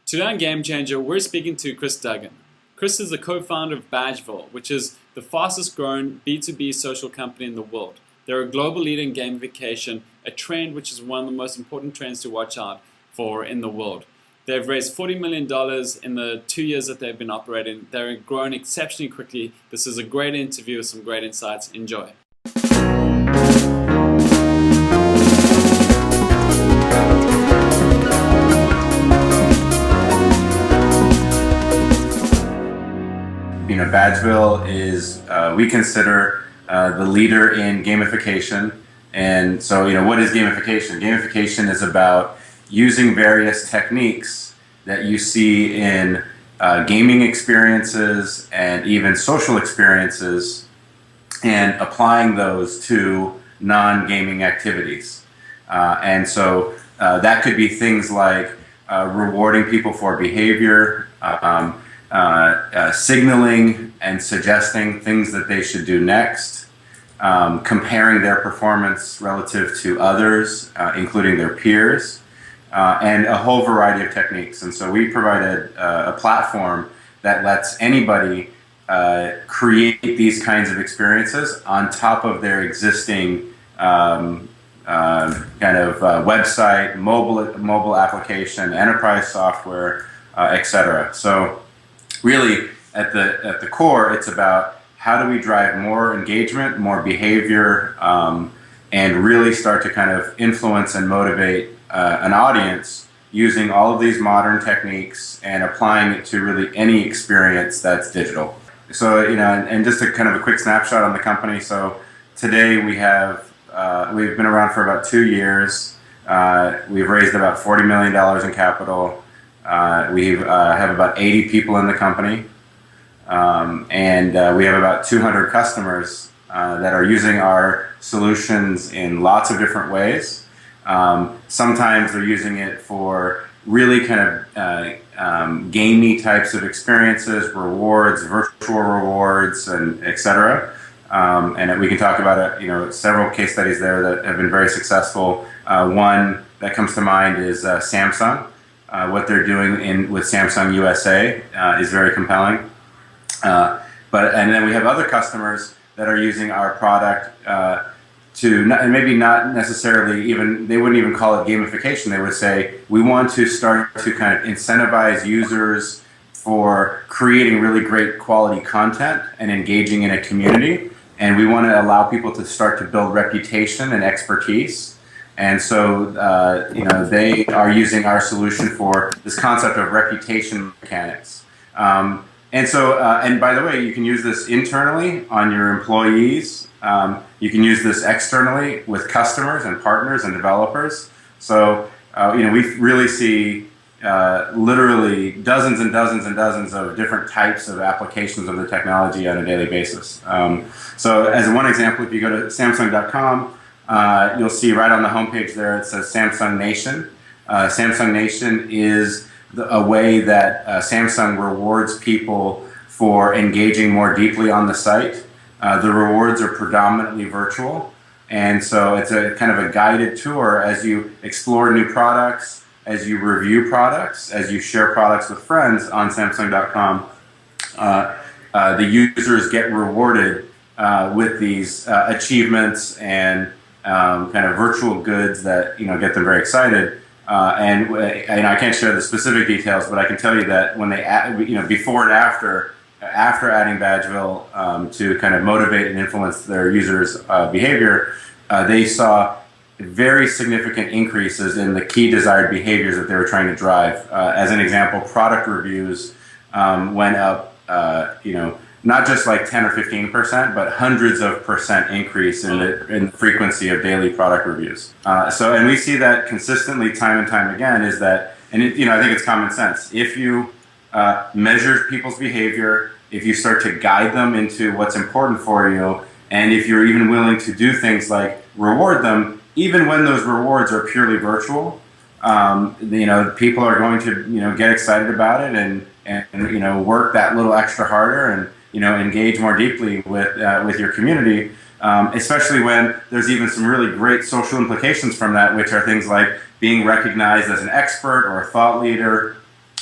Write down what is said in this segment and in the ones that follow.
Today on GameChanger, we're speaking to Kris Duggan. Kris is the co-founder of Badgeville, which is the fastest growing B2B social company in the world. They're a global leader in gamification, a trend which is one of the most important trends to watch out for in the world. They've raised $40 million in the 2 years that they've been operating. They're growing exceptionally quickly. This is a great interview with some great insights. Enjoy. Badgeville is, we consider the leader in gamification. And so, what is gamification? Gamification is about using various techniques that you see in gaming experiences and even social experiences and applying those to non-gaming activities. And so that could be things like rewarding people for behavior, signaling and suggesting things that they should do next, comparing their performance relative to others, including their peers, and a whole variety of techniques. And so we provided a platform that lets anybody create these kinds of experiences on top of their existing website, mobile application, enterprise software, etc. So really, at the core, it's about how do we drive more engagement, more behavior, and really start to kind of influence and motivate an audience using all of these modern techniques and applying it to really any experience that's digital. So, and just a kind of a quick snapshot on the company. So today we have, we've been around for about 2 years. We've raised about $40 million in capital. We have about 80 people in the company, and we have about 200 customers that are using our solutions in lots of different ways. Sometimes they're using it for really kind of gamey types of experiences, rewards, virtual rewards, and etc. And we can talk about several case studies there that have been very successful. One that comes to mind is Samsung. What they're doing with Samsung USA is very compelling. And then we have other customers that are using our product and maybe not necessarily even, they wouldn't even call it gamification. They would say, we want to start to kind of incentivize users for creating really great quality content and engaging in a community. And we want to allow people to start to build reputation and expertise. And so, they are using our solution for this concept of reputation mechanics. And by the way, you can use this internally on your employees. You can use this externally with customers and partners and developers. So, we really see literally dozens and dozens and dozens of different types of applications of the technology on a daily basis. So, as one example, if you go to Samsung.com, you'll see right on the homepage there it says Samsung Nation. Samsung Nation is a way that Samsung rewards people for engaging more deeply on the site. The rewards are predominantly virtual, and so it's a kind of a guided tour as you explore new products, as you review products, as you share products with friends on Samsung.com. The users get rewarded with these achievements and kind of virtual goods that get them very excited. And I can't share the specific details, but I can tell you that when they before and after adding Badgeville to kind of motivate and influence their users' behavior, they saw very significant increases in the key desired behaviors that they were trying to drive. As an example, product reviews went up, not just like 10 or 15%, but hundreds of percent increase in the frequency of daily product reviews. And we see that consistently time and time again I think it's common sense. If you measure people's behavior, if you start to guide them into what's important for you, and if you're even willing to do things like reward them, even when those rewards are purely virtual, people are going to get excited about it and work that little extra harder and engage more deeply with your community. Especially when there's even some really great social implications from that, which are things like being recognized as an expert or a thought leader,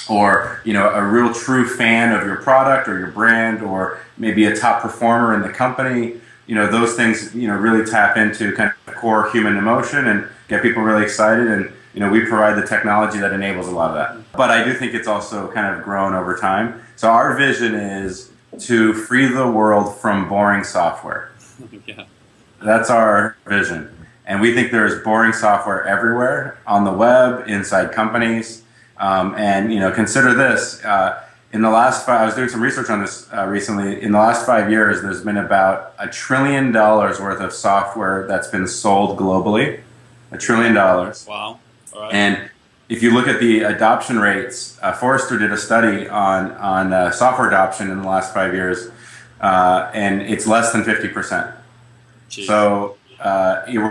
or a real true fan of your product or your brand, or maybe a top performer in the company. Those things really tap into kind of core human emotion and get people really excited, and we provide the technology that enables a lot of that. But I do think it's also kind of grown over time. So our vision is to free the world from boring software. Yeah. That's our vision. And we think there's boring software everywhere, on the web, inside companies. Consider this. In the last I was doing some research on this recently. In the last 5 years, there's been about $1 trillion worth of software that's been sold globally. $1 trillion. Wow. All right. And if you look at the adoption rates, Forrester did a study on software adoption in the last 5 years, and it's less than 50%. Jeez. So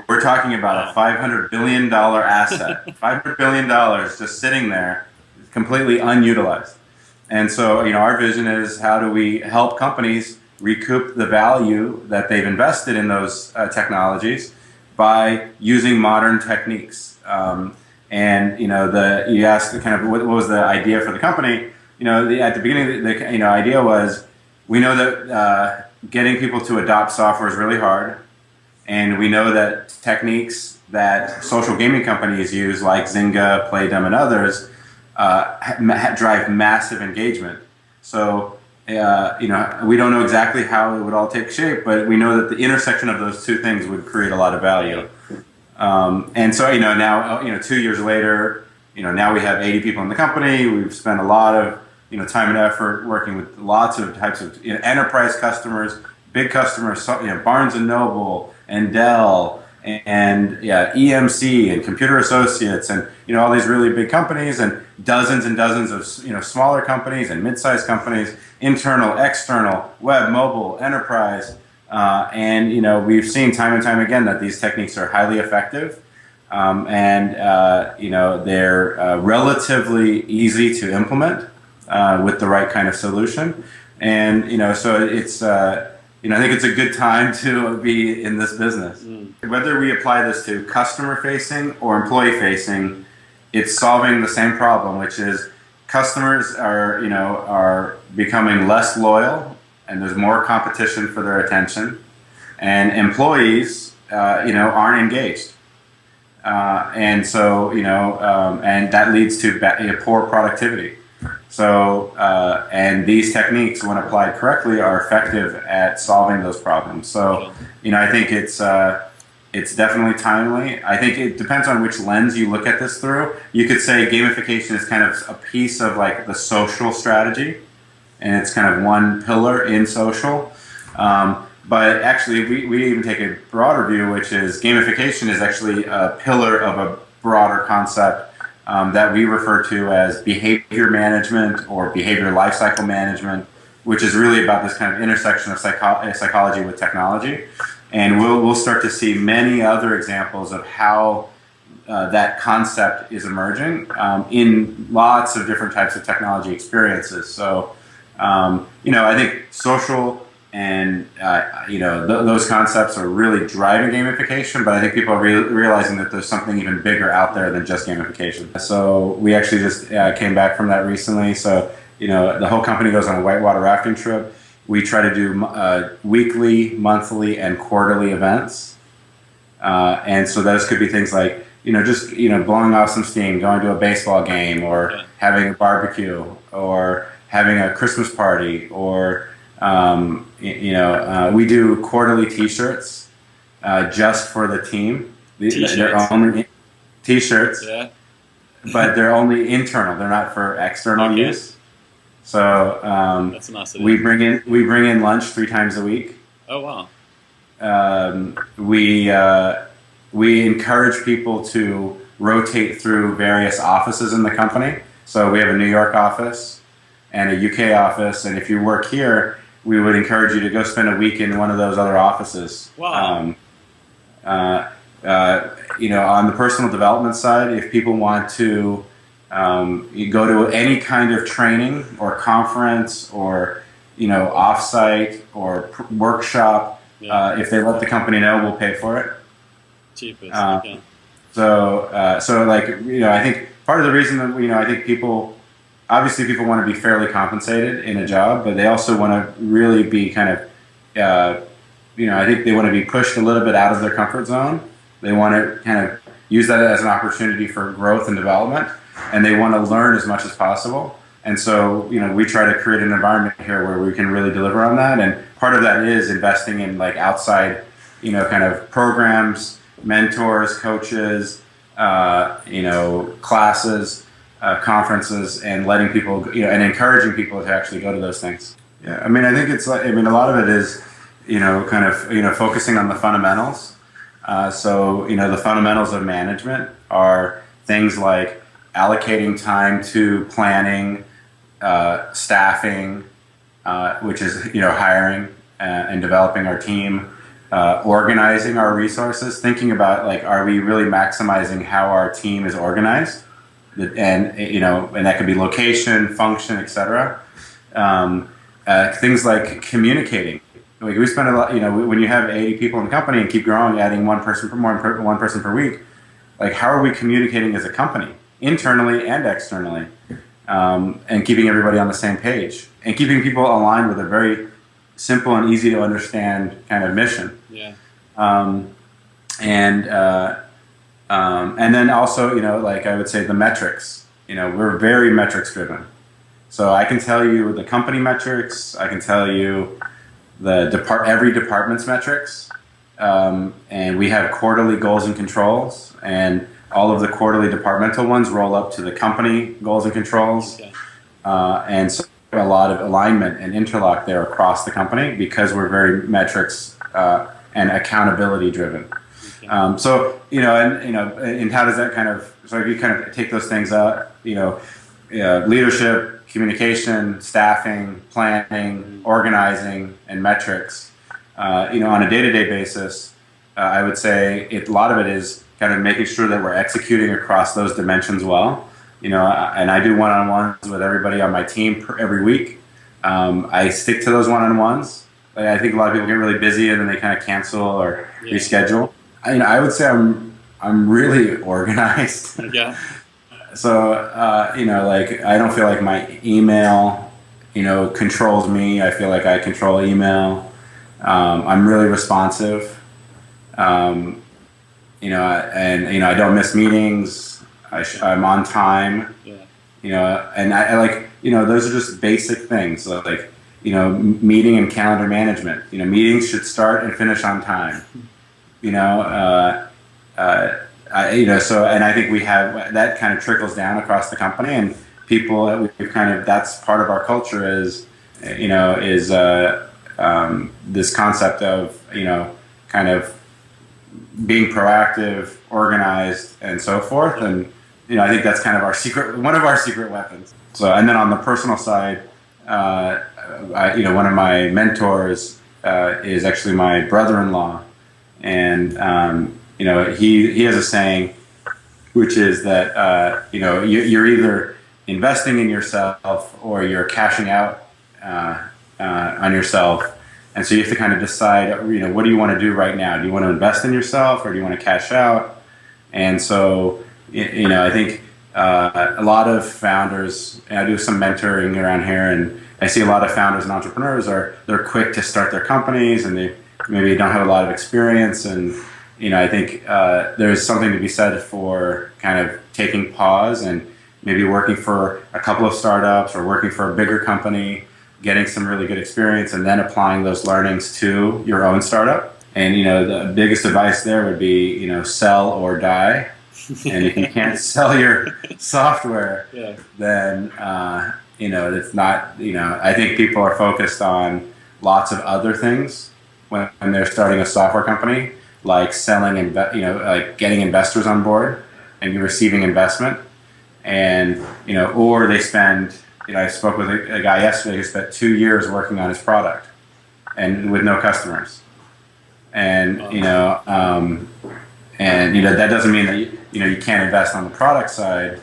we're talking about a $500 billion asset, $500 billion just sitting there, completely unutilized. And so, our vision is, how do we help companies recoup the value that they've invested in those technologies by using modern techniques? You asked kind of what was the idea for the company. At the beginning, the idea was, we know that getting people to adopt software is really hard. And we know that techniques that social gaming companies use, like Zynga, Playdom, and others, drive massive engagement. So, we don't know exactly how it would all take shape, but we know that the intersection of those two things would create a lot of value. And so, now, 2 years later, now we have 80 people in the company. We've spent a lot of, time and effort working with lots of types of enterprise customers, big customers, Barnes and Noble, and Dell, and EMC, and Computer Associates, and all these really big companies, and dozens of smaller companies and mid-sized companies, internal, external, web, mobile, enterprise, and we've seen time and time again that these techniques are highly effective, and they're relatively easy to implement with the right kind of solution, and so it's. I think it's a good time to be in this business. Whether we apply this to customer-facing or employee-facing, it's solving the same problem, which is customers are becoming less loyal, and there's more competition for their attention, and employees, aren't engaged, and so and that leads to poor productivity. So, and these techniques, when applied correctly, are effective at solving those problems. So, I think it's definitely timely. I think it depends on which lens you look at this through. You could say gamification is kind of a piece of like the social strategy, and it's kind of one pillar in social. But actually, we even take a broader view, which is gamification is actually a pillar of a broader concept that we refer to as behavior management or behavior lifecycle management, which is really about this kind of intersection of psychology with technology. And we'll start to see many other examples of how that concept is emerging in lots of different types of technology experiences. So, I think social and those concepts are really driving gamification, but I think people are realizing that there's something even bigger out there than just gamification. So we actually just came back from that recently. So the whole company goes on a whitewater rafting trip. We try to do weekly, monthly, and quarterly events, and so those could be things like just blowing off some steam, going to a baseball game, or having a barbecue, or having a Christmas party, or we do quarterly T-shirts just for the team. They're only T-shirts, but they're only internal. They're not for external use. So that's a nice we bring in lunch 3 times a week. Oh wow! We encourage people to rotate through various offices in the company. So we have a New York office and a UK office, and if you work here, we would encourage you to go spend a week in one of those other offices. Wow. On the personal development side, if people want to you go to any kind of training or conference or offsite or workshop, if they let the company know, we'll pay for it. Cheapest. So I think part of the reason that I think people obviously people want to be fairly compensated in a job, but they also want to really be kind of, I think they want to be pushed a little bit out of their comfort zone. They want to kind of use that as an opportunity for growth and development, and they want to learn as much as possible. And so, we try to create an environment here where we can really deliver on that. And part of that is investing in like outside, kind of programs, mentors, coaches, classes, conferences, and letting people, and encouraging people to actually go to those things. Yeah, I mean, I think it's like, a lot of it is, kind of, focusing on the fundamentals. So, the fundamentals of management are things like allocating time to planning, staffing, which is, hiring and developing our team, organizing our resources, thinking about like, are we really maximizing how our team is organized? And, and that could be location, function, etc. Things like communicating. Like we spend a lot, when you have 80 people in the company and keep growing, adding one person per week, like how are we communicating as a company, internally and externally, and keeping everybody on the same page and keeping people aligned with a very simple and easy to understand kind of mission. Yeah. And then also, like I would say the metrics, we're very metrics driven. So I can tell you the company metrics, I can tell you every department's metrics, and we have quarterly goals and controls, and all of the quarterly departmental ones roll up to the company goals and controls. Okay. And so a lot of alignment and interlock there across the company because we're very metrics and accountability driven. Okay. And how does that kind of, so if you kind of take those things out, leadership, communication, staffing, planning, organizing, and metrics, on a day-to-day basis, I would say a lot of it is kind of making sure that we're executing across those dimensions well. And I do one-on-ones with everybody on my team every week. I stick to those one-on-ones. Like, I think a lot of people get really busy and then they kind of cancel or reschedule. I would say I'm really organized. Yeah. So, like I don't feel like my email, controls me. I feel like I control email. I'm really responsive. And I don't miss meetings. I'm on time. Yeah. And I like, those are just basic things. So like, meeting and calendar management. Meetings should start and finish on time. So, and I think we have, that kind of trickles down across the company, and people, we've kind of, that's part of our culture is, this concept of, kind of being proactive, organized, and so forth. And, I think that's kind of one of our secret weapons. So, and then on the personal side, one of my mentors is actually my brother-in-law, and he has a saying, which is that you're either investing in yourself or you're cashing out on yourself, and so you have to kind of decide, what do you want to do right now? Do you want to invest in yourself or do you want to cash out? And so I think a lot of founders, and I do some mentoring around here, and I see a lot of founders and entrepreneurs they're quick to start their companies, and they maybe don't have a lot of experience. And I think there's something to be said for kind of taking pause and maybe working for a couple of startups or working for a bigger company, getting some really good experience, and then applying those learnings to your own startup. And the biggest advice there would be sell or die. And if you can't sell your software, then it's not. I think people are focused on lots of other things when they're starting a software company, like selling, like getting investors on board and receiving investment, and or they spend. I spoke with a guy yesterday who spent 2 years working on his product, and with no customers, and that doesn't mean that you can't invest on the product side,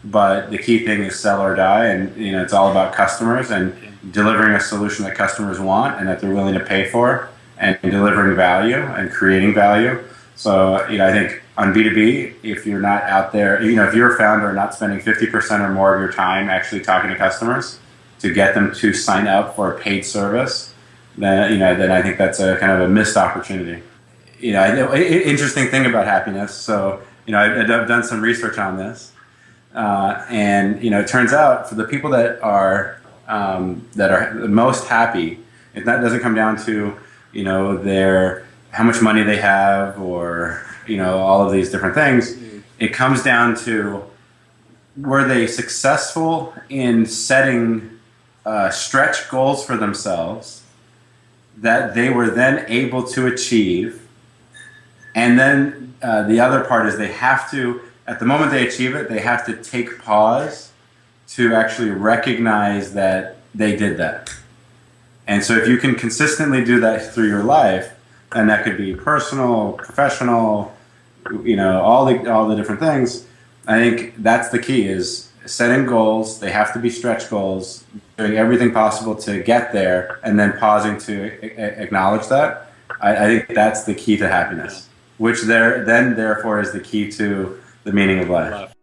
but the key thing is sell or die, and it's all about customers and delivering a solution that customers want and that they're willing to pay for, and delivering value and creating value. So I think on B2B, if you're not out there, if you're a founder not spending 50% or more of your time actually talking to customers to get them to sign up for a paid service, then I think that's a kind of a missed opportunity. Interesting thing about happiness. So I've done some research on this, and it turns out for the people that are the most happy, that doesn't come down to their how much money they have or all of these different things. It comes down to, were they successful in setting stretch goals for themselves that they were then able to achieve. And then the other part is they have to, at the moment they achieve it, they have to take pause to actually recognize that they did that. And so if you can consistently do that through your life, and that could be personal, professional, all the different things, I think that's the key, is setting goals. They have to be stretch goals, doing everything possible to get there, and then pausing to acknowledge that. I think that's the key to happiness, which therefore is the key to the meaning of life.